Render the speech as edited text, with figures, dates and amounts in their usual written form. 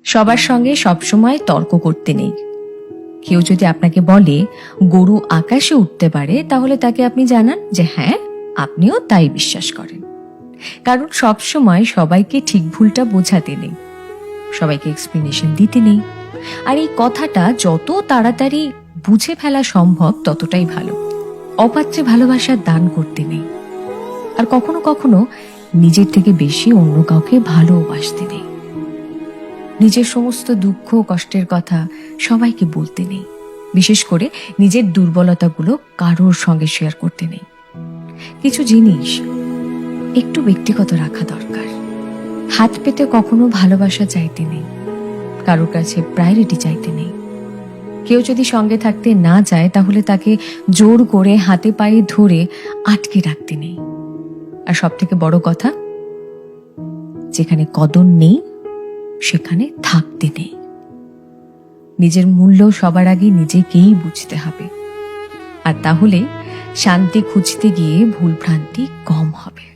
সবার সঙ্গে সবসময় তর্ক করতে নেই। কেউ যদি আপনাকে বলে গরু আকাশে উঠতে পারে, তাহলে তাকে আপনি জানান যে হ্যাঁ, আপনিও তাই বিশ্বাস করেন। কারণ সবসময় সবাইকে ঠিক ভুলটা বোঝাতে নেই, সবাইকে এক্সপ্লেনেশন দিতে নেই। আর এই কথাটা যত তাড়াতাড়ি বুঝে ফেলা সম্ভব ততটাই ভালো। অপাত্রে ভালোবাসার দান করতে নেই। আর কখনো কখনো নিজের থেকে বেশি অন্য কাউকে ভালোবাসতে নেই। নিজের সমস্ত দুঃখ কষ্টের কথা সবাইকে বলতে নেই। বিশেষ করে নিজের দুর্বলতাগুলো কারোর সঙ্গে শেয়ার করতে নেই। কিছু জিনিস একটু ব্যক্তিগত রাখা দরকার। হাত পেতে কখনো ভালোবাসা চাইতে নেই, কারোর কাছে প্রায়োরিটি চাইতে নেই। কেউ যদি সঙ্গে থাকতে না চায়, তাহলে তাকে জোর করে হাতে পায়ে ধরে আটকে রাখতে নেই। আর সব থেকে বড় কথা, যেখানে কদর নেই সেখানে থাকতে নেই। নিজের মূল্য সবার আগে নিজেকেই বুঝতে হবে। আর তাহলে শান্তি খুঁজতে গিয়ে ভুলভ্রান্তি কম হবে।